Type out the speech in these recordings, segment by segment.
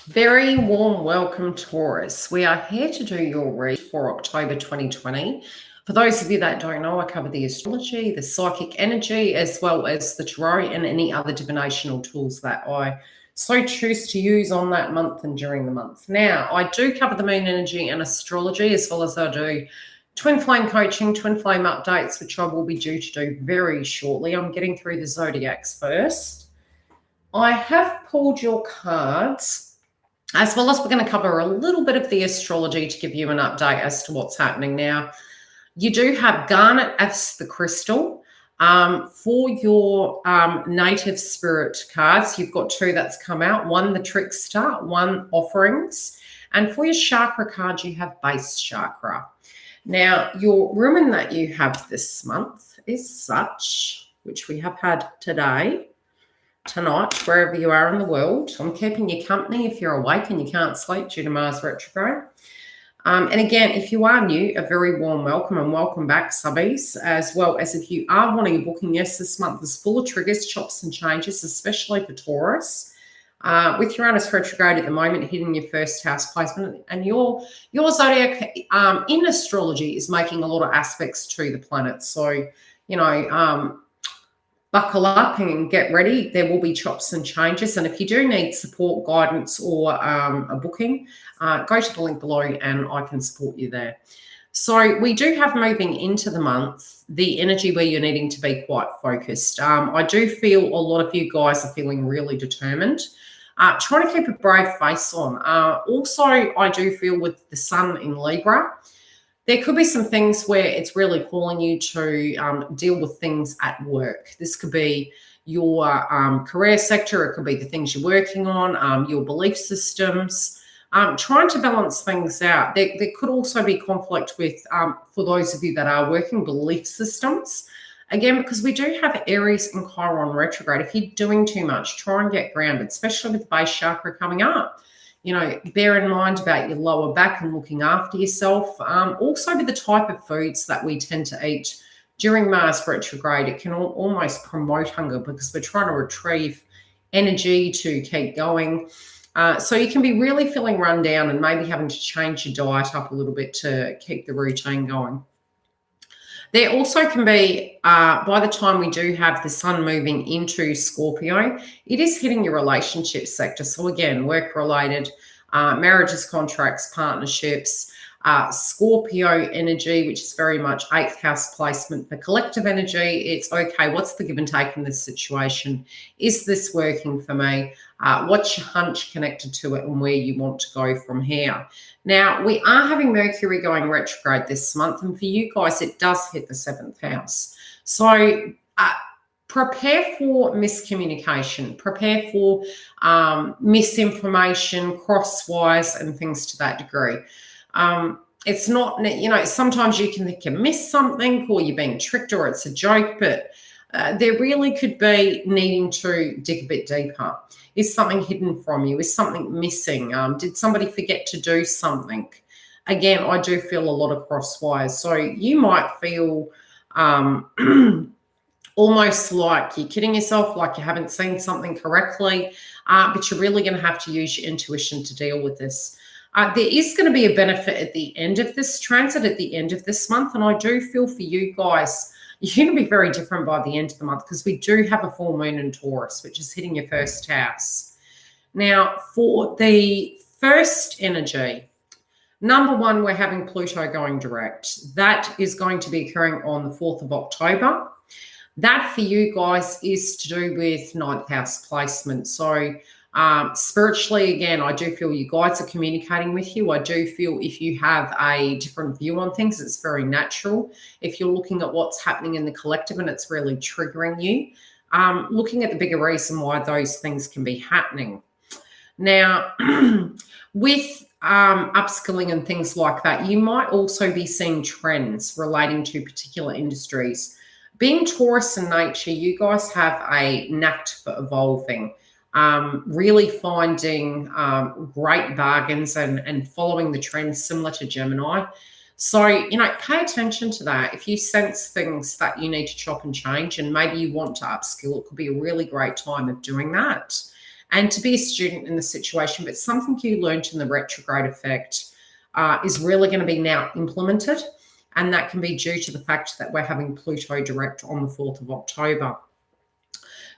Very warm welcome, Taurus. We are here to do your read for October 2020. For those of you that don't know, I cover the astrology, the psychic energy, as well as the tarot and any other divinational tools that I so choose to use on that month and during the month. Now, I do cover the moon energy and astrology, as well as I do twin flame coaching, twin flame updates, which I will be due to do very shortly. I'm getting through the Zodiacs first. I have pulled your cards, as well as we're going to cover a little bit of the astrology to give you an update as to what's happening now. You do have garnet as the crystal. For your native spirit cards, you've got two that's come out. One, the trickster, one, offerings. And for your chakra card, you have base chakra. Now, your rumen that you have this month is such, which we have had today, tonight, wherever you are in the world. I'm keeping you company if you're awake and you can't sleep due to Mars retrograde. And again, if you are new, a very warm welcome and welcome back, subbies, as well as if you are wanting a booking. Yes, this month is full of triggers, chops and changes, especially for Taurus. With Uranus retrograde at the moment hitting your first house placement, and your zodiac in astrology is making a lot of aspects to the planet. So, buckle up and get ready. There will be chops and changes. And if you do need support, guidance, or a booking, go to the link below and I can support you there. So we do have, moving into the month, the energy where you're needing to be quite focused. I do feel a lot of you guys are feeling really determined, trying to keep a brave face on. Also, I do feel with the sun in Libra, there could be some things where it's really calling you to deal with things at work. This could be your career sector. It could be the things you're working on, your belief systems, trying to balance things out. There could also be conflict with, for those of you that are working, belief systems. Again, because we do have Aries and Chiron retrograde. If you're doing too much, try and get grounded, especially with the base chakra coming up. Bear in mind about your lower back and looking after yourself. Also with the type of foods that we tend to eat during Mars retrograde, it can almost promote hunger because we're trying to retrieve energy to keep going. So you can be really feeling run down and maybe having to change your diet up a little bit to keep the routine going. There also can be, by the time we do have the sun moving into Scorpio, it is hitting your relationship sector. So again, work-related, marriages, contracts, partnerships, Scorpio energy, which is very much 8th house placement for collective energy. It's okay, what's the give and take in this situation? Is this working for me? What's your hunch connected to it and where you want to go from here? Now, we are having Mercury going retrograde this month, and for you guys, it does hit the 7th house. So prepare for miscommunication, prepare for misinformation, crosswise, and things to that degree. It's not, sometimes you can think you missed something or you're being tricked or it's a joke, but there really could be needing to dig a bit deeper. Is something hidden from you? Is something missing? Did somebody forget to do something? Again, I do feel a lot of crosswise. So you might feel almost like you're kidding yourself, like you haven't seen something correctly, but you're really going to have to use your intuition to deal with this. There is going to be a benefit at the end of this transit, at the end of this month, and I do feel for you guys, you're going to be very different by the end of the month because we do have a full moon in Taurus, which is hitting your first house. Now, for the first energy, number one, we're having Pluto going direct. That is going to be occurring on the 4th of October. That for you guys is to do with 9th house placement. So spiritually, again, I do feel you guys are communicating with you. I do feel if you have a different view on things, it's very natural. If you're looking at what's happening in the collective and it's really triggering you, looking at the bigger reason why those things can be happening. Now, with upskilling and things like that, you might also be seeing trends relating to particular industries. Being Taurus in nature, you guys have a knack for evolving. Really finding great bargains and following the trends similar to Gemini. So, pay attention to that. If you sense things that you need to chop and change and maybe you want to upskill, it could be a really great time of doing that. and to be a student in the situation. But something you learned in the retrograde effect is really going to be now implemented. And that can be due to the fact that we're having Pluto direct on the 4th of October.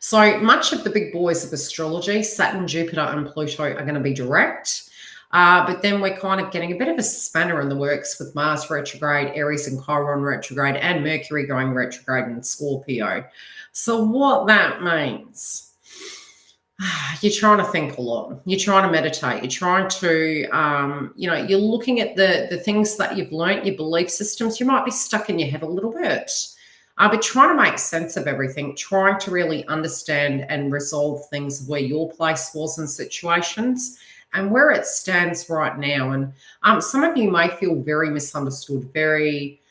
So much of the big boys of astrology, Saturn, Jupiter, and Pluto are going to be direct. But then we're kind of getting a bit of a spanner in the works with Mars retrograde, Aries and Chiron retrograde, and Mercury going retrograde in Scorpio. So what that means, you're trying to think a lot. You're trying to meditate. You're trying to, you're looking at the things that you've learned, your belief systems. You might be stuck in your head a little bit. But trying to make sense of everything, trying to really understand and resolve things where your place was in situations and where it stands right now. And some of you may feel very misunderstood, very,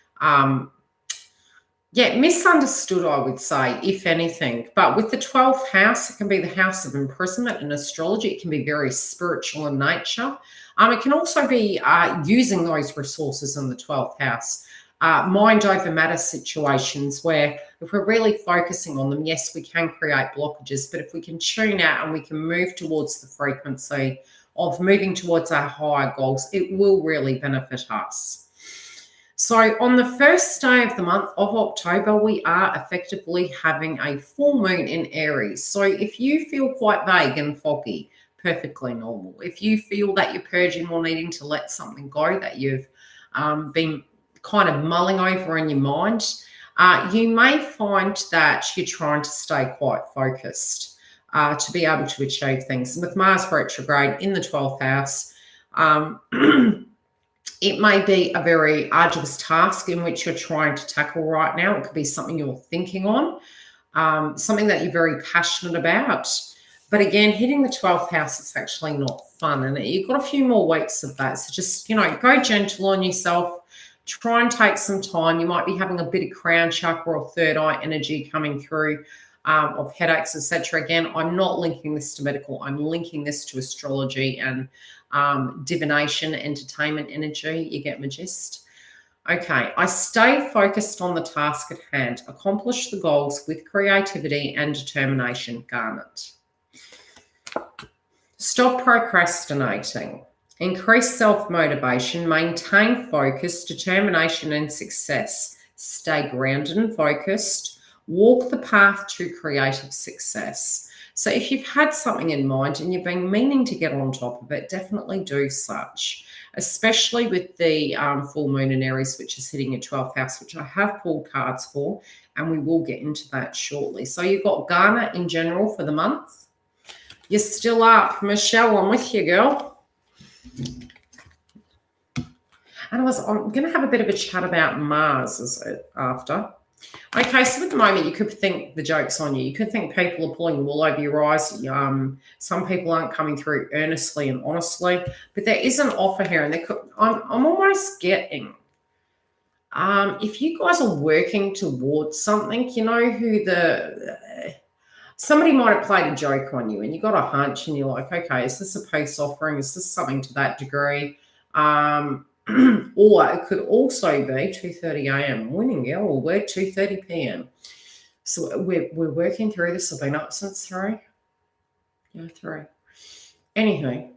misunderstood, I would say, if anything. But with the 12th house, it can be the house of imprisonment in astrology. It can be very spiritual in nature. It can also be using those resources in the 12th house. Mind over matter situations where if we're really focusing on them, yes, we can create blockages, but if we can tune out and we can move towards the frequency of moving towards our higher goals, it will really benefit us. So on the first day of the month of October, we are effectively having a full moon in Aries. So if you feel quite vague and foggy, perfectly normal. If you feel that you're purging or needing to let something go that you've been kind of mulling over in your mind, you may find that you're trying to stay quite focused to be able to achieve things. And with Mars retrograde in the 12th house, it may be a very arduous task in which you're trying to tackle right now. It could be something you're thinking on, something that you're very passionate about. But again, hitting the 12th house, it's actually not fun. And you've got a few more weeks of that. So just, go gentle on yourself. Try and take some time. You might be having a bit of crown chakra or third eye energy coming through of headaches, etc. Again, I'm not linking this to medical. I'm linking this to astrology and divination, entertainment energy. You get my gist? Okay, I stay focused on the task at hand. Accomplish the goals with creativity and determination. Garnet. Stop procrastinating. Increase self-motivation, maintain focus, determination, and success. Stay grounded and focused. Walk the path to creative success. So if you've had something in mind and you've been meaning to get on top of it, definitely do such, especially with the full moon in Aries, which is hitting your 12th house, which I have pulled cards for, and we will get into that shortly. So you've got Ghana in general for the month. You're still up. Michelle, I'm with you, girl. And I'm going to have a bit of a chat about Mars after. Okay, so at the moment, you could think the joke's on you. You could think people are pulling the wool over your eyes. Some people aren't coming through earnestly and honestly, but there is an offer here, and I'm almost getting, if you guys are working towards something, somebody might have played a joke on you, and you got a hunch, and you're like, okay, is this a peace offering? Is this something to that degree? Or it could also be 2:30 a.m. winning, yeah, or we're 2:30 p.m. So we're working through this. I've been up since 3. Yeah, 3. Anywho,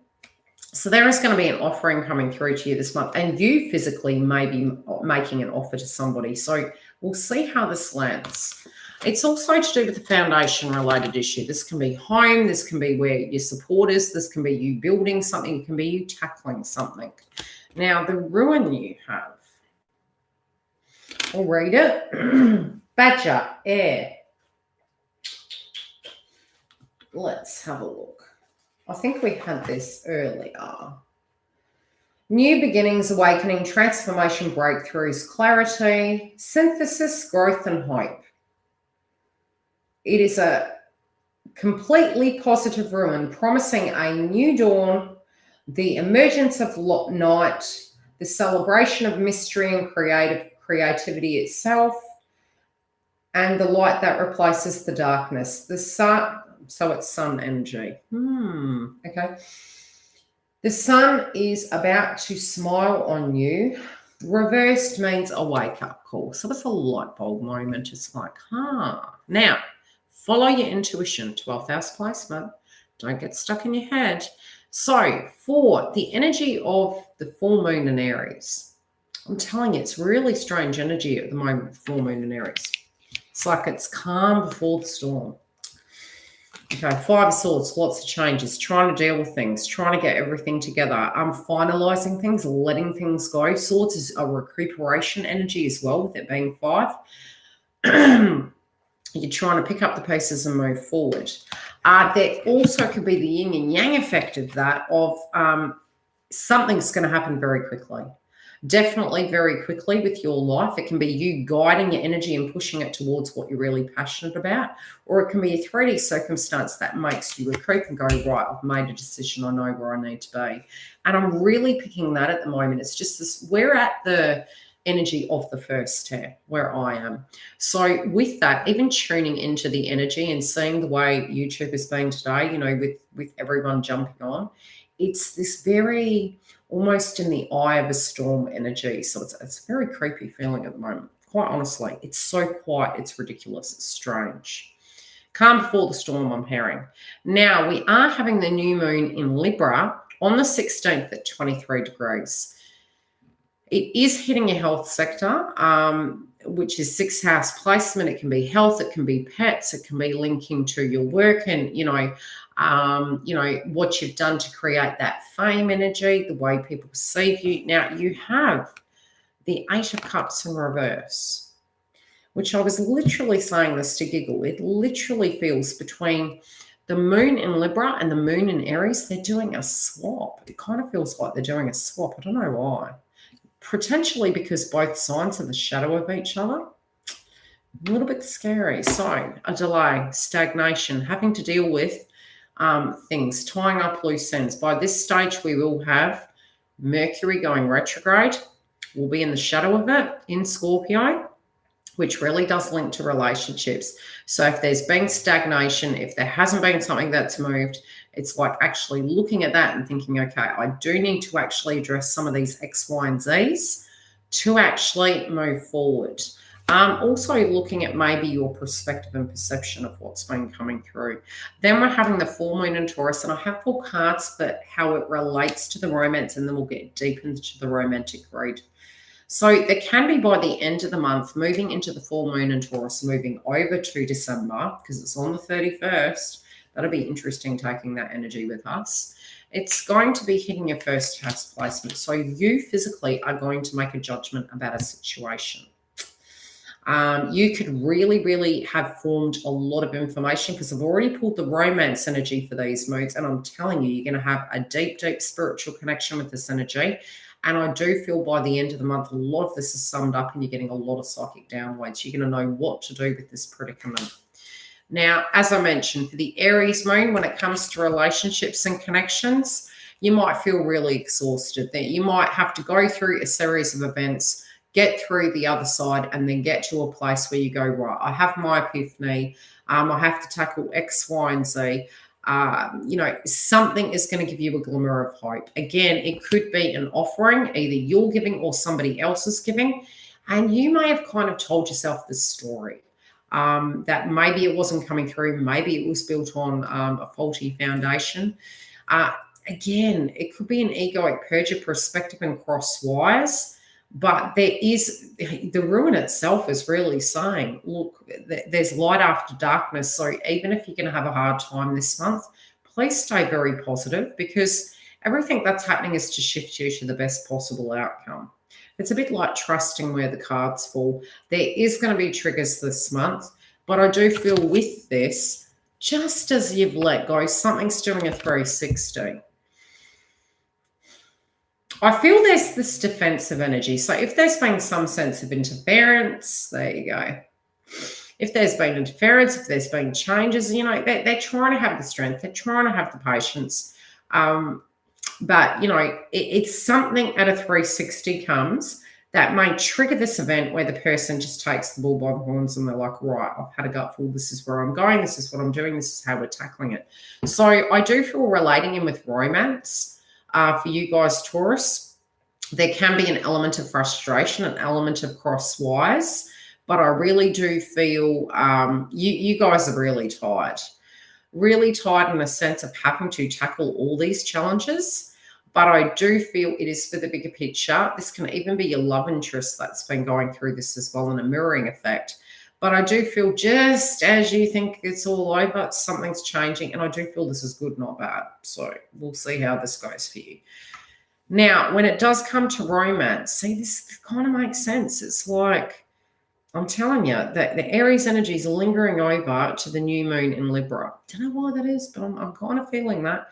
so there is going to be an offering coming through to you this month, and you physically may be making an offer to somebody. So we'll see how this lands. It's also to do with the foundation-related issue. This can be home. This can be where your support is. This can be you building something. It can be you tackling something. Now, the ruin you have, I'll read it. Badger, air. Let's have a look. I think we had this earlier. New beginnings, awakening, transformation, breakthroughs, clarity, synthesis, growth, and hope. It is a completely positive ruin, promising a new dawn, the emergence of night, the celebration of mystery and creativity itself, and the light that replaces the darkness. The sun, so it's sun energy. Okay. The sun is about to smile on you. Reversed means a wake-up call. So it's a light bulb moment. It's like, Now, follow your intuition. 12th house placement. Don't get stuck in your head. So for the energy of the full moon in Aries, I'm telling you, it's really strange energy at the moment with full moon in Aries. It's like it's calm before the storm. Okay, Five of Swords, lots of changes, trying to deal with things, trying to get everything together, finalizing things, letting things go. Swords is a recuperation energy as well, with it being 5. You're trying to pick up the pieces and move forward. There also could be the yin and yang effect of that, of something's going to happen very quickly. Definitely very quickly with your life. It can be you guiding your energy and pushing it towards what you're really passionate about, or it can be a 3D circumstance that makes you recoup and go, right, I've made a decision, I know where I need to be. And I'm really picking that at the moment. It's just this, we're at the energy of the first hair where I am. So with that, even tuning into the energy and seeing the way YouTube is being today, you know, with everyone jumping on, it's this very almost in the eye of a storm energy. So it's a very creepy feeling at the moment. Quite honestly, it's so quiet, it's ridiculous, it's strange. Calm before the storm, I'm hearing. Now, we are having the new moon in Libra on the 16th at 23 degrees. It is hitting your health sector, which is 6th house placement. It can be health, it can be pets, it can be linking to your work and, you know, what you've done to create that fame energy, the way people perceive you. Now, you have the 8 of Cups in reverse, which I was literally saying this to giggle. It literally feels between the moon in Libra and the moon in Aries, they're doing a swap. It kind of feels like they're doing a swap. I don't know why. Potentially because both signs are the shadow of each other. A little bit scary. So, a delay, stagnation, having to deal with things, tying up loose ends. By this stage, we will have Mercury going retrograde. We'll be in the shadow of it in Scorpio, which really does link to relationships. So if there's been stagnation, if there hasn't been something that's moved, it's like actually looking at that and thinking, okay, I do need to actually address some of these X, Y, and Zs to actually move forward. Also looking at maybe your perspective and perception of what's been coming through. Then we're having the full moon in Taurus, and I have pulled cards for how it relates to the romance, and then we'll get deep into the romantic read. So there can be by the end of the month, moving into the full moon in Taurus, moving over to December, because it's on the 31st. That'll be interesting taking that energy with us. It's going to be hitting your first house placement. So you physically are going to make a judgment about a situation. You could really, really have formed a lot of information, because I've already pulled the romance energy for these moods, and I'm telling you, you're going to have a deep, deep spiritual connection with this energy. And I do feel by the end of the month, a lot of this is summed up and you're getting a lot of psychic downloads. You're going to know what to do with this predicament. Now, as I mentioned, for the Aries moon, when it comes to relationships and connections, you might feel really exhausted. That you might have to go through a series of events, get through the other side, and then get to a place where you go, right, I have my epiphany. I have to tackle X, Y, and Z. Something is going to give you a glimmer of hope. Again, it could be an offering, either you're giving or somebody else is giving. And you may have kind of told yourself this story. That maybe it wasn't coming through, maybe it was built on a faulty foundation. Again, it could be an egoic purge of perspective and cross wires, but there is, the ruin itself is really saying, look, there's light after darkness. So even if you're going to have a hard time this month, please stay very positive, because everything that's happening is to shift you to the best possible outcome. It's a bit like trusting where the cards fall. There is going to be triggers this month, but I do feel with this, just as you've let go, something's doing a 360. I feel there's this defensive energy. So if there's been some sense of interference, there you go. If there's been interference, if there's been changes, they're trying to have the strength, they're trying to have the patience. But, it's something at a 360 comes that may trigger this event where the person just takes the bull by the horns and they're like, right, I've had a gutful. This is where I'm going. This is what I'm doing. This is how we're tackling it. So I do feel relating in with romance for you guys, Taurus. There can be an element of frustration, an element of cross wires, but I really do feel you guys are really tired. really tired in a sense of having to tackle all these challenges. But I do feel it is for the bigger picture. This can even be your love interest that's been going through this as well in a mirroring effect. But I do feel just as you think it's all over, something's changing. And I do feel this is good, not bad. So we'll see how this goes for you. Now, when it does come to romance, see, this kind of makes sense. It's like, I'm telling you, that the Aries energy is lingering over to the new moon in Libra. Don't know why that is, but I'm kind of feeling that.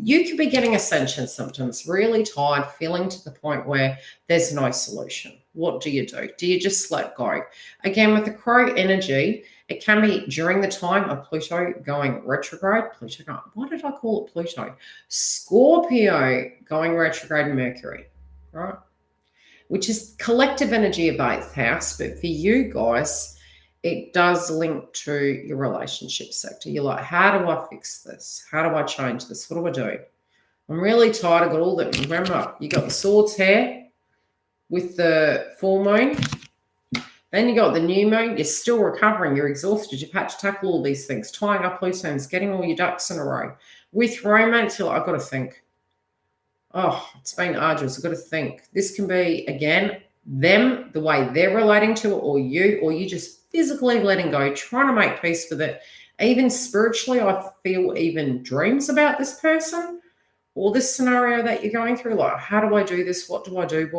You could be getting ascension symptoms, really tired, feeling to the point where there's no solution. What do you do? Do you just let go? Again, with the crow energy, it can be during the time of Pluto going retrograde. Why did I call it Pluto? Scorpio going retrograde and Mercury, right? Which is collective energy of 8th house. But for you guys, it does link to your relationship sector. You're like, how do I fix this? How do I change this? What do I do? I'm really tired. I got all that. Remember, you got the swords here with the full moon. Then you got the new moon. You're still recovering. You're exhausted. You've had to tackle all these things, tying up loose ends, getting all your ducks in a row. With romance, you're like, I've got to think. Oh, it's been arduous. I've got to think. This can be, again, them, the way they're relating to it, or you just physically letting go, trying to make peace with it. Even spiritually, I feel even dreams about this person or this scenario that you're going through. Like, how do I do this? What do I do?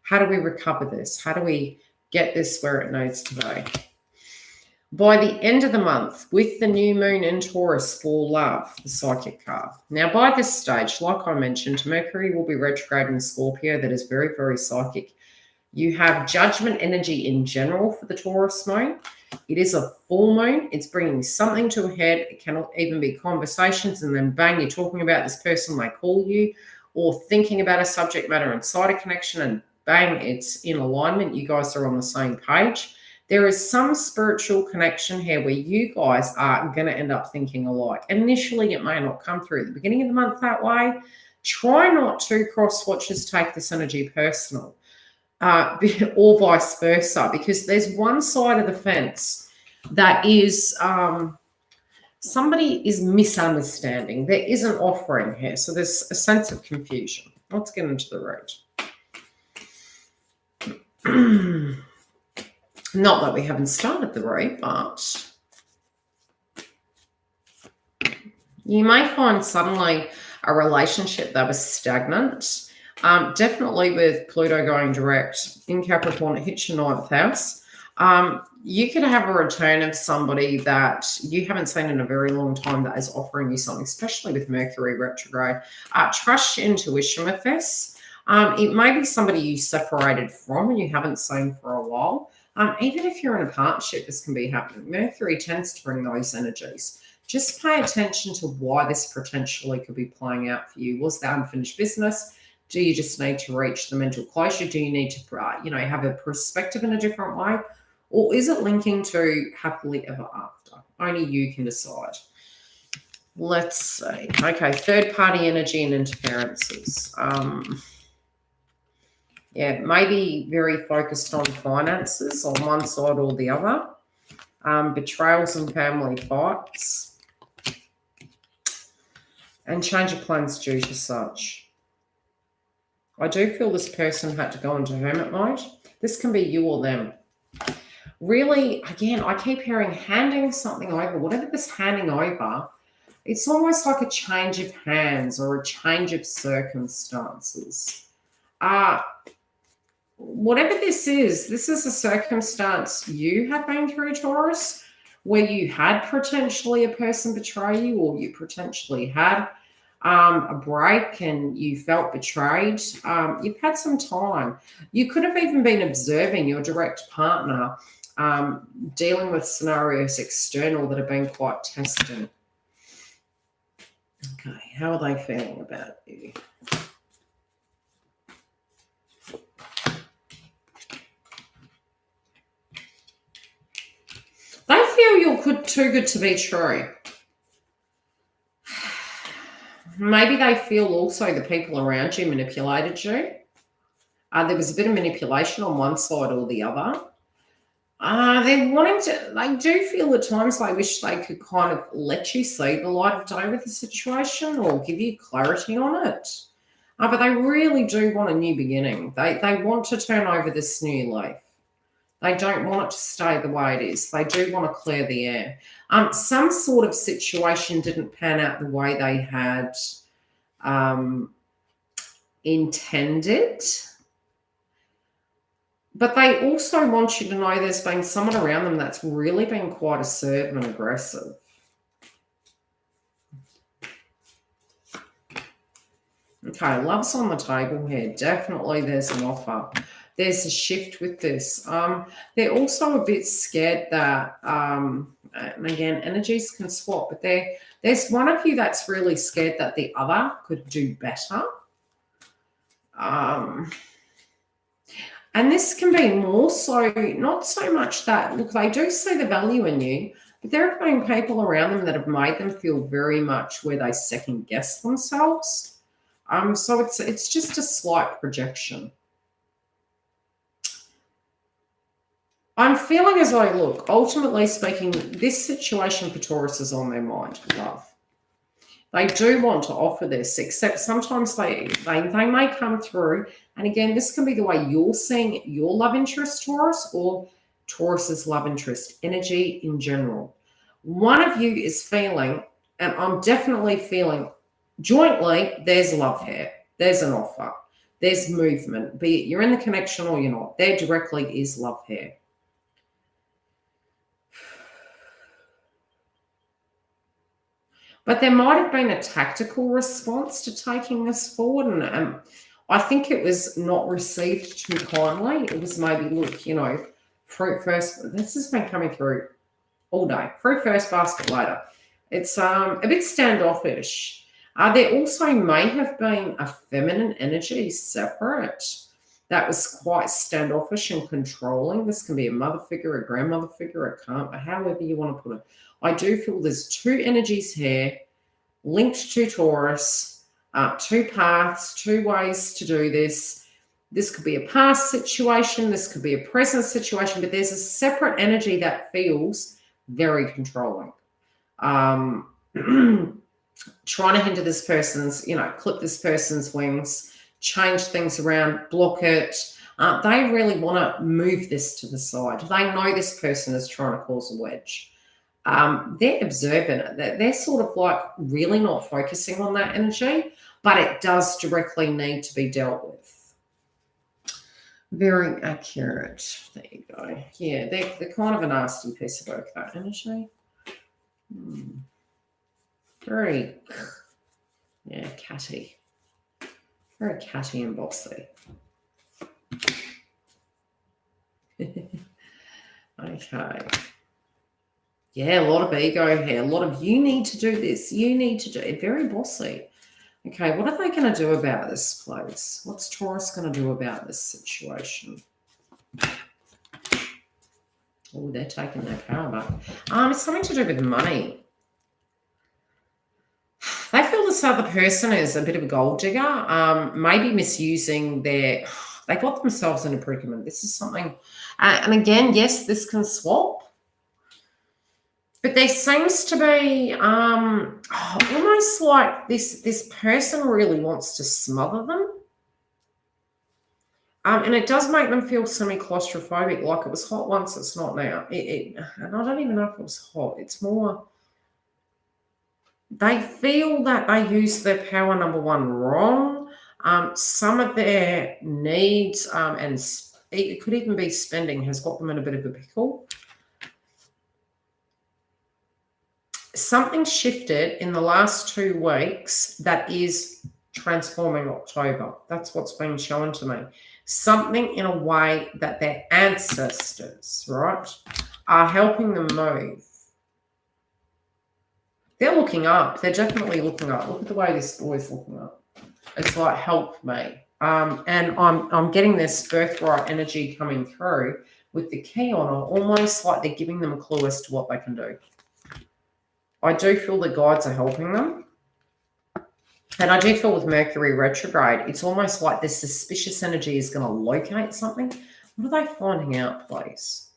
How do we recover this? How do we get this where it needs to be? By the end of the month, with the new moon in Taurus for love, the psychic card. Now, by this stage, like I mentioned, Mercury will be retrograde in Scorpio. That is very, very psychic. You have judgment energy in general for the Taurus moon. It is a full moon. It's bringing something to a head. It can even be conversations, and then bang, you're talking about this person, they call you, or thinking about a subject matter inside a connection, and bang, it's in alignment. You guys are on the same page. There is some spiritual connection here where you guys are going to end up thinking alike. Initially, it may not come through at the beginning of the month that way. Try not to cross-watchers take this energy personal, or vice versa, because there's one side of the fence that is somebody is misunderstanding. There is an offering here, so there's a sense of confusion. Let's get into the read. Not that we haven't started the read, but you may find suddenly a relationship that was stagnant. Definitely with Pluto going direct in Capricorn, it hits your 9th house. You could have a return of somebody that you haven't seen in a very long time that is offering you something, especially with Mercury retrograde. Trust your intuition with this. It may be somebody you separated from and you haven't seen for a while. Even if you're in a partnership, this can be happening. Mercury tends to bring those energies. Just pay attention to why this potentially could be playing out for you. Was there unfinished business? Do you just need to reach the mental closure? Do you need to, have a perspective in a different way? Or is it linking to happily ever after? Only you can decide. Let's see. Okay, third-party energy and interferences. Yeah, maybe very focused on finances on one side or the other. Betrayals and family fights. And change of plans due to such. I do feel this person had to go into hermit mode. This can be you or them. Really, again, I keep hearing handing something over. Whatever this handing over, it's almost like a change of hands or a change of circumstances. Whatever this is a circumstance you have been through, Taurus, where you had potentially a person betray you, or you potentially had a break and you felt betrayed. You've had some time. You could have even been observing your direct partner dealing with scenarios external that have been quite testing. Okay, how are they feeling about you? They feel you're too good to be true. Maybe they feel also the people around you manipulated you. There was a bit of manipulation on one side or the other. They're wanting to, they do feel at times they wish they could kind of let you see the light of day with the situation or give you clarity on it. But they really do want a new beginning. They want to turn over this new leaf. They don't want it to stay the way it is. They do want to clear the air. Some sort of situation didn't pan out the way they had intended. But they also want you to know there's been someone around them that's really been quite assertive and aggressive. Okay, love's on the table here. Definitely there's an offer. There's a shift with this. They're also a bit scared that, and again, energies can swap, but there's one of you that's really scared that the other could do better. And this can be more so, not so much that, look, they do see the value in you, but there have been people around them that have made them feel very much where they second guess themselves. So it's just a slight projection. I'm feeling as though, look, ultimately speaking, this situation for Taurus is on their mind, love. They do want to offer this, except sometimes they may come through. And again, this can be the way you're seeing your love interest, Taurus, or Taurus's love interest, energy in general. One of you is feeling, and I'm definitely feeling jointly, there's love here. There's an offer. There's movement, be it you're in the connection or you're not. There directly is love here. But there might have been a tactical response to taking this forward. And I think it was not received too kindly. It was maybe, look, you know, fruit first. This has been coming through all day. Fruit first, basket later. It's a bit standoffish. There also may have been a feminine energy separate that was quite standoffish and controlling. This can be a mother figure, a grandmother figure, however you want to put it. I do feel there's two energies here linked to Taurus, two paths, two ways to do this. This could be a past situation. This could be a present situation, but there's a separate energy that feels very controlling. Trying to hinder this person's, clip this person's wings, change things around, block it. They really want to move this to the side. They know this person is trying to cause a wedge. They're observant. They're sort of like really not focusing on that energy, but it does directly need to be dealt with. Very accurate. There you go. Yeah, they're kind of a nasty piece of work, that energy. Very, catty. Very catty and bossy. Okay. Yeah, a lot of ego here. A lot of you need to do this. You need to do it. Very bossy. Okay, what are they going to do about this, please? What's Taurus going to do about this situation? Oh, they're taking their power back. It's something to do with money. They feel this other person is a bit of a gold digger, maybe misusing they got themselves in a predicament. This is something, and again, yes, this can swap. But there seems to be almost like this person really wants to smother them. And it does make them feel semi-claustrophobic, like it was hot once, it's not now. And I don't even know if it was hot. It's more, they feel that they use their power, number one, wrong. Some of their needs, and it could even be spending, has got them in a bit of a pickle. Something shifted in the last 2 weeks that is transforming October. That's what's been shown to me. Something in a way that their ancestors, right, are helping them move. They're looking up. They're definitely looking up. Look at the way this boy's looking up. It's like, help me. And I'm getting this birthright energy coming through with the key on it, almost like they're giving them a clue as to what they can do. I do feel the guides are helping them. And I do feel with Mercury retrograde, it's almost like this suspicious energy is going to locate something. What are they finding out, please?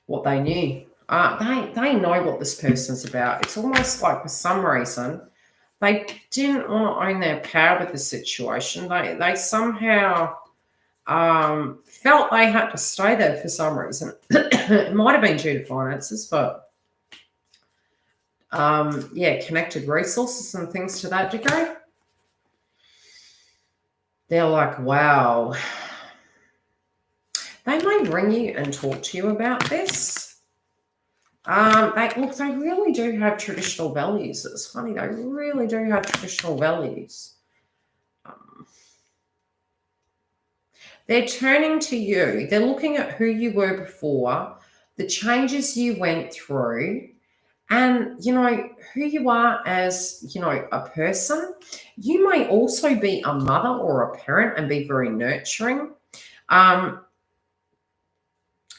what they knew. They know what this person's about. It's almost like for some reason they didn't want to own their power with the situation. They somehow felt they had to stay there for some reason. It might have been due to finances, but yeah, connected resources and things to that degree. They're like, wow. They may ring you and talk to you about this. They really do have traditional values. It's funny, they really do have traditional values. They're turning to you. They're looking at who you were before, the changes you went through, and, you know, who you are as, you know, a person. You may also be a mother or a parent and be very nurturing.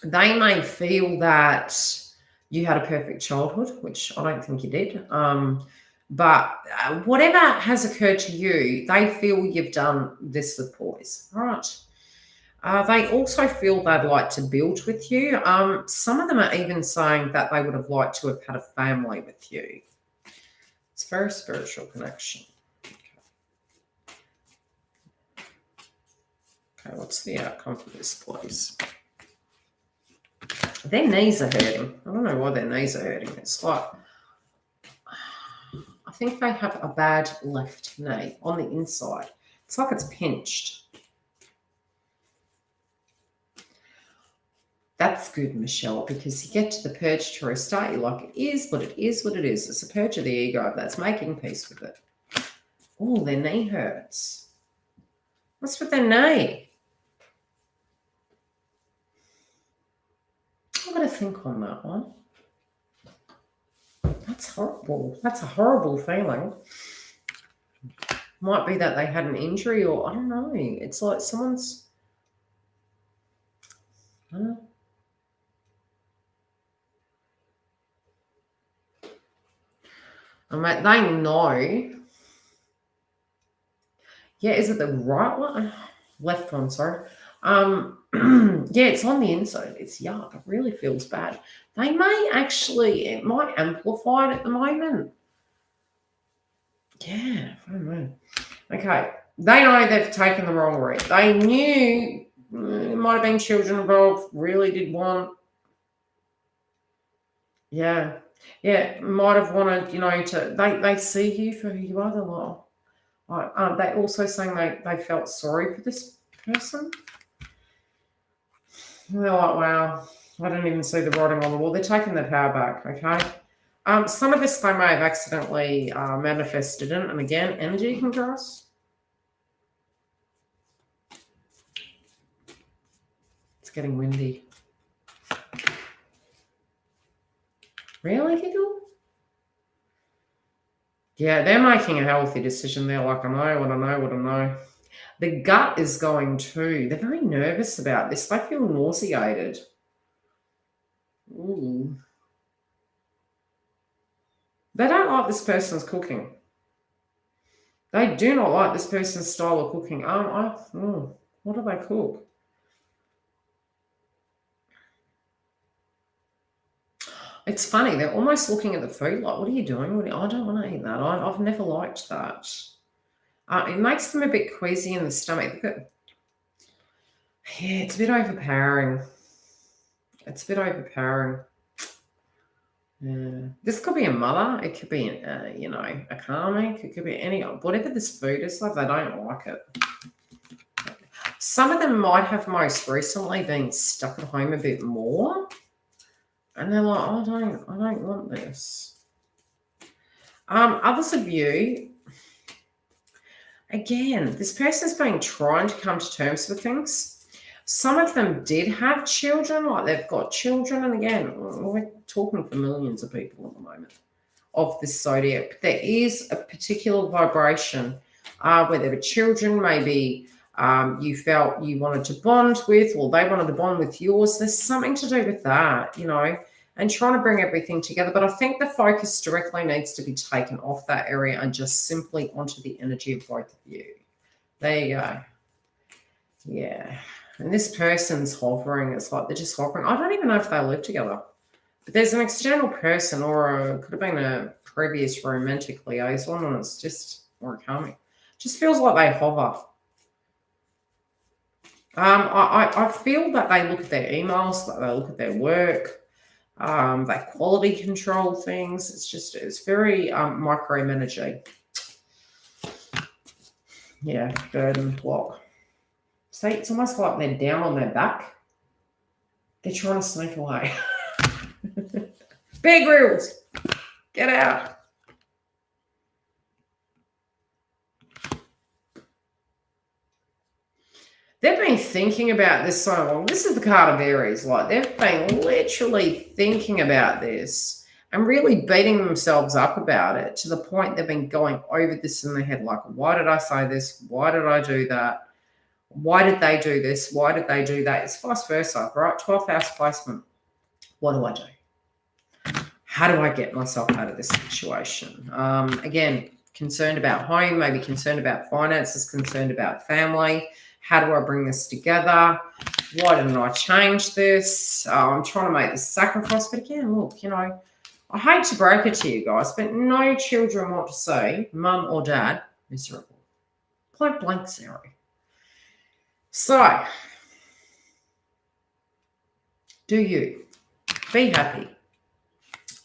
They may feel that you had a perfect childhood, which I don't think you did. But whatever has occurred to you, they feel you've done this with poise. All right. They also feel they'd like to build with you. Some of them are even saying that they would have liked to have had a family with you. It's a very spiritual connection. Okay, what's the outcome for this, please? Their knees are hurting. I don't know why their knees are hurting. It's like, I think they have a bad left knee on the inside. It's like it's pinched. That's good, Michelle, because you get to the purge to restart. You're like, it is what it is, what it is. It's a purge of the ego. That's making peace with it. Oh, their knee hurts. What's with their knee? I've got to think on that one. That's horrible. That's a horrible feeling. Might be that they had an injury, or I don't know. It's like someone's... I don't know. They know. Yeah, is it the right one? Left one, sorry. Yeah, it's on the inside. It's yuck. It really feels bad. They may actually, it might amplify it at the moment. Yeah, I don't know. Okay, they know they've taken the wrong route. They knew it might have been children involved, really did want. Yeah. Yeah, might have wanted, you know, they see you for who you are. They're like, they also saying they felt sorry for this person. And they're like, wow, I didn't even see the writing on the wall. They're taking their power back, okay? Some of this they may have accidentally manifested in, and again, energy can cross. It's getting windy. Really, Giggle? Yeah, they're making a healthy decision. They're like, I know what I know, what I know. The gut is going too. They're very nervous about this. They feel nauseated. Ooh. They don't like this person's cooking. They do not like this person's style of cooking. What do they cook? It's funny. They're almost looking at the food like, what are you doing? I don't want to eat that. I've never liked that. It makes them a bit queasy in the stomach. Yeah, it's a bit overpowering. It's a bit overpowering. Yeah. This could be a mother. It could be, you know, a karmic. It could be whatever this food is like, they don't like it. Some of them might have most recently been stuck at home a bit more. And they're like, I don't want this. Others of you, again, this person's been trying to come to terms with things. Some of them did have children, like they've got children. And again, we're talking for millions of people at the moment of this zodiac. There is a particular vibration where there were children, maybe you felt you wanted to bond with, or they wanted to bond with yours. There's something to do with that, you know, and trying to bring everything together. But I think the focus directly needs to be taken off that area and just simply onto the energy of both of you. There you go. Yeah. And this person's hovering. It's like they're just hovering. I don't even know if they live together. But there's an external person, or could have been a previous romantic liaison, and it's just, or karmic. Just feels like they hover. I feel that they look at their emails, that they look at their work, they quality control things. It's very micromanaging. Yeah, burden block. See, it's almost like they're down on their back. They're trying to sneak away. Bear Grylls, get out. They've been thinking about this so long. This is the card of Aries. Like, they've been literally thinking about this and really beating themselves up about it, to the point they've been going over this in their head. Like, why did I say this? Why did I do that? Why did they do this? Why did they do that? It's vice versa, right? 12th house placement. What do I do? How do I get myself out of this situation? Again, concerned about home, maybe concerned about finances, concerned about family. How do I bring this together? Why didn't I change this? I'm trying to make this sacrifice. But again, look, I hate to break it to you guys, but no children want to see mum or dad miserable. Point blank zero. So, do you be happy?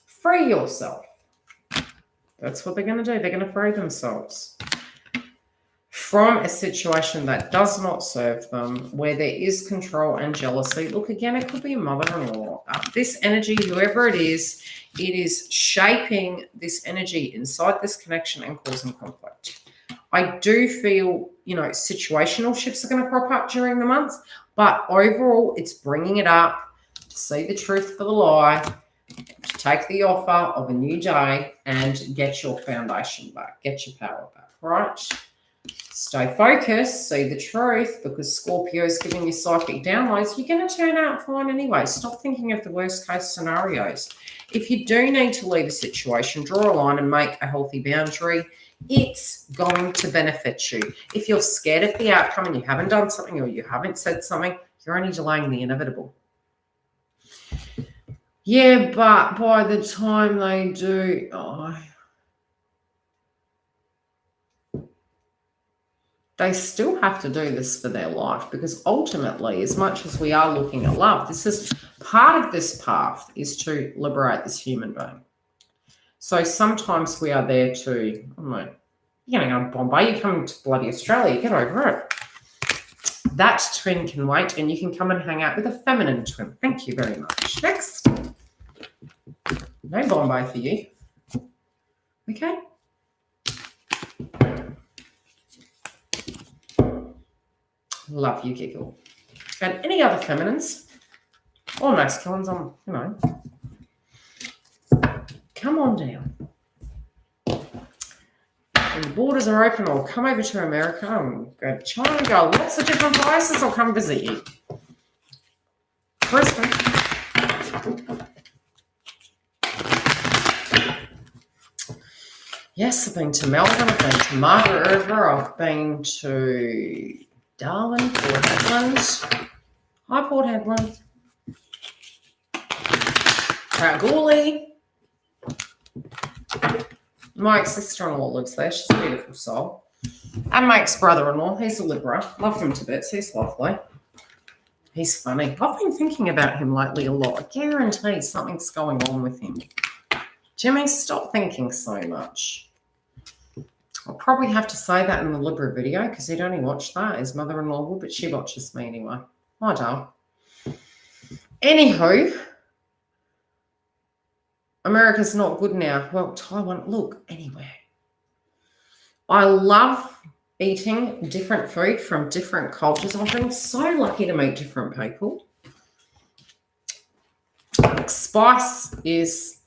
Free yourself. That's what they're going to do. They're going to free themselves from a situation that does not serve them, where there is control and jealousy. Look, again, it could be a mother-in-law. This energy, whoever it is shaping this energy inside this connection and causing conflict. I do feel, situational shifts are going to crop up during the month, but overall, it's bringing it up to see the truth for the lie, to take the offer of a new day and get your foundation back, get your power back, right? Stay focused, see the truth, because Scorpio is giving you psychic downloads. You're going to turn out fine anyway. Stop thinking of the worst case scenarios. If you do need to leave a situation, draw a line and make a healthy boundary. It's going to benefit you. If you're scared of the outcome and you haven't done something, or you haven't said something, you're only delaying the inevitable. Yeah, but by the time they do, they still have to do this for their life, because ultimately, as much as we are looking at love, this is part of this path is to liberate this human being. So sometimes we are there to, you're going to go to Bombay, you're coming to bloody Australia, get over it. That twin can wait, and you can come and hang out with a feminine twin. Thank you very much. Next. No Bombay for you. Okay. Love you, giggle. And any other feminines or masculines, come on down. When the borders are open, I'll come over to America and go to China and go lots of different places. I'll come visit you. Brisbane. Yes, I've been to Melbourne, I've been to Margaret River, I've been to Darwin, Port Hedland. Hi, Port Hedland. Kalgoorlie. My ex-sister-in-law lives there. She's a beautiful soul. And my ex-brother-in-law, he's a Libra. Love him to bits. He's lovely. He's funny. I've been thinking about him lately a lot. I guarantee something's going on with him. Jimmy, stop thinking so much. I'll probably have to say that in the Libra video, because he'd only watch that. His mother-in-law will, but she watches me anyway. I don't. Anywho, America's not good now. Well, Taiwan, look, anywhere. I love eating different food from different cultures. I've been so lucky to meet different people. Spice is,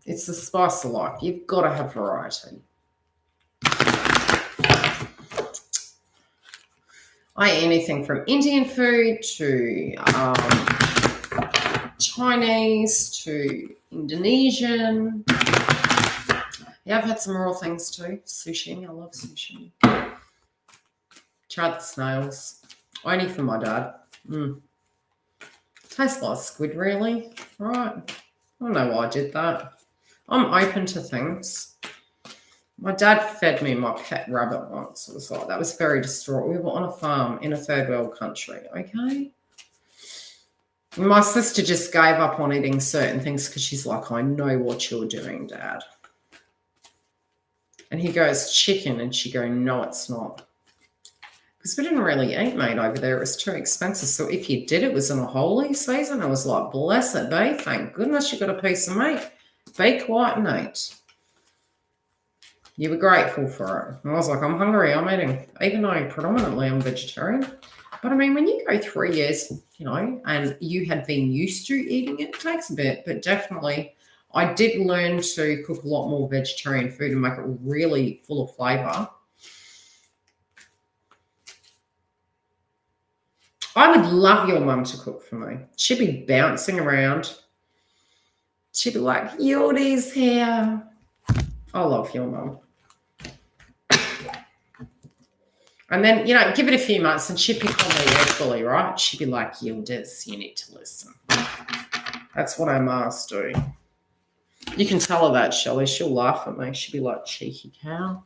it's the spice of life. You've got to have variety. I eat anything from Indian food to Chinese to Indonesian. Yeah, I've had some raw things too. Sushi, I love sushi. Tried the snails. Only for my dad. Tastes like squid, really. Right. I don't know why I did that. I'm open to things. My dad fed me my pet rabbit once. It was like, that was very distraught. We were on a farm in a third world country, okay? My sister just gave up on eating certain things because she's like, I know what you're doing, Dad. And he goes, chicken. And she go, no, it's not. Because we didn't really eat meat over there. It was too expensive. So if you did, it was in a holy season. I was like, bless it, be. Thank goodness you got a piece of meat. Be quiet and eat. You were grateful for it. And I was like, I'm hungry. I'm eating. Even though predominantly I'm vegetarian. But I mean, when you go 3 years, you know, and you had been used to eating it, it takes a bit. But definitely, I did learn to cook a lot more vegetarian food and make it really full of flavour. I would love your mum to cook for me. She'd be bouncing around. She'd be like, Yildiz here. I love your mum. And then, you know, give it a few months and she'd pick on me equally, right? She'd be like, Yildiz, you need to listen. That's what our ma's do. You can tell her that, Shelley. She'll laugh at me. She'll be like, cheeky cow.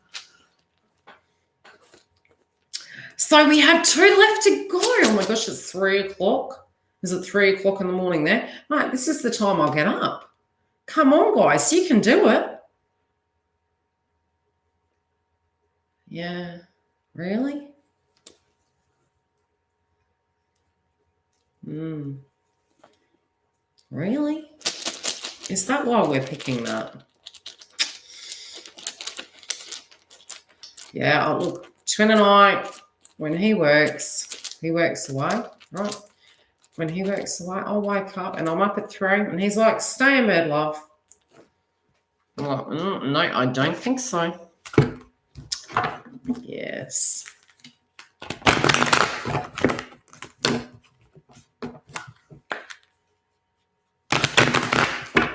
So we have 2 left to go. Oh, my gosh, it's 3 o'clock. Is it 3 o'clock in the morning there? Right, this is the time I'll get up. Come on, guys. You can do it. Yeah. Really? Really? Is that why we're picking that? Yeah, oh, look, Twin and I, when he works away, right? When he works away, I'll wake up and I'm up at 3 and he's like, stay in bed, love. I'm like, no, I don't think so. Yes.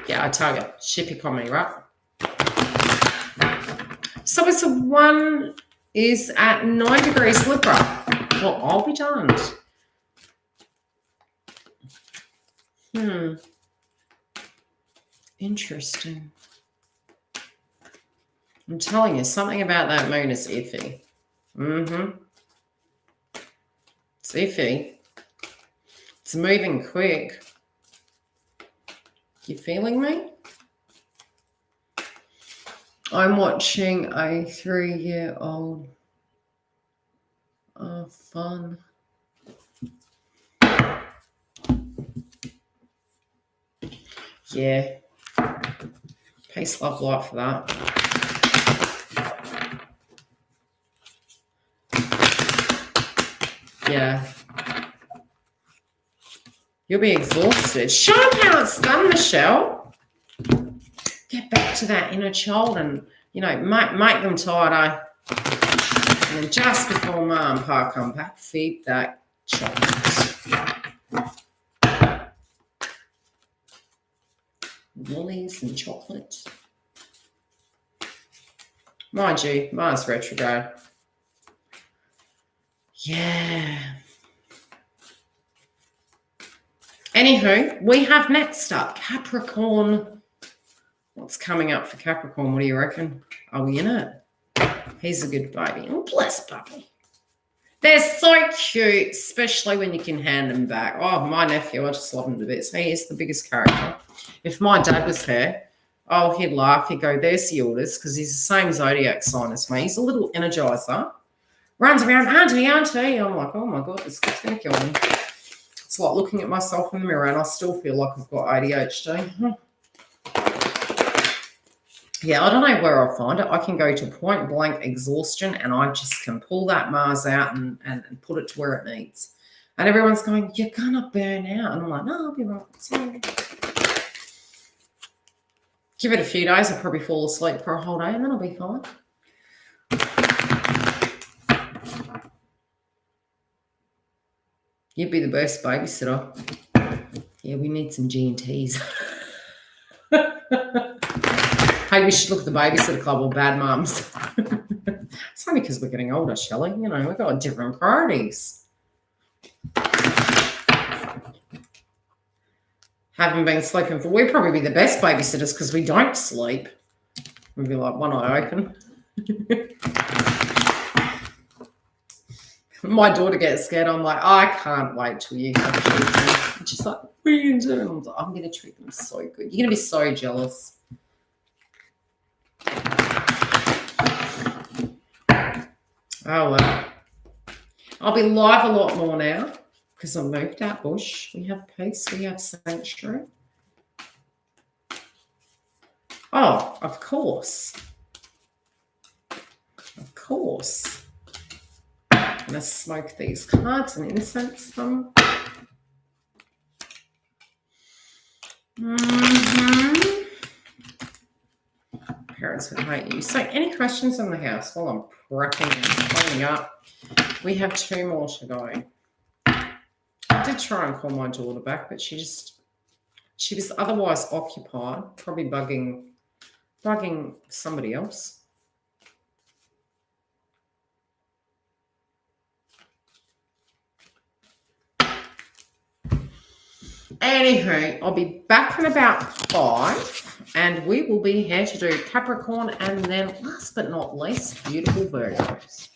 Yeah, I tell you, she pick on me, right? So it's a 1 is at 9 degrees Libra. Well, I'll be darned. Interesting. I'm telling you, something about that moon is iffy. It's iffy. It's moving quick. You feeling me? I'm watching a 3-year-old. Oh, fun. Yeah. Peace, love, light for that. Yeah. You'll be exhausted. Show them how it's done, Michelle. Get back to that inner child and, you know, make them tired, eh? And then just before Mum and Pa come back, feed that chocolate. Lollies and chocolate. Mind you, Mars retrograde. Yeah. Anywho, we have next up Capricorn. What's coming up for Capricorn? What do you reckon? Are we in it? He's a good baby. Oh, bless puppy. They're so cute, especially when you can hand them back. Oh, my nephew, I just love him to bits. He is the biggest character. If my dad was here, oh, he'd laugh. He'd go, there's Yildiz, because he's the same Zodiac sign as me. He's a little energizer. Runs around, auntie. I'm like, oh, my God, this kid's going to kill me. It's like looking at myself in the mirror, and I still feel like I've got ADHD. Yeah, I don't know where I'll find it. I can go to point blank exhaustion and I just can pull that Mars out and put it to where it needs. And everyone's going, you're going to burn out. And I'm like, no, I'll be right. Sorry. Give it a few days. I'll probably fall asleep for a whole day and then I'll be fine. You'd be the best babysitter. Yeah, we need some G&Ts. Hey, we should look at the babysitter club or bad mums. It's only because we're getting older, Shelley. You know, we've got different priorities. Haven't been sleeping for, we'd probably be the best babysitters because we don't sleep. We'd be like one eye open. My daughter gets scared. I'm like, I can't wait till you have children. She's like, what are you doing? I'm like, I'm going to treat them so good. You're going to be so jealous. Oh, well. I'll be live a lot more now because I moved out bush. We have peace. We have sanctuary. Oh, of course. Of course. I'm going to smoke these cards and incense them. Parents would hate you. So any questions in the house while I'm prepping and cleaning up? We have 2 more to go. I did try and call my daughter back, but she was otherwise occupied, probably bugging somebody else. Anywho, I'll be back in about 5, and we will be here to do Capricorn, and then last but not least, beautiful Virgos.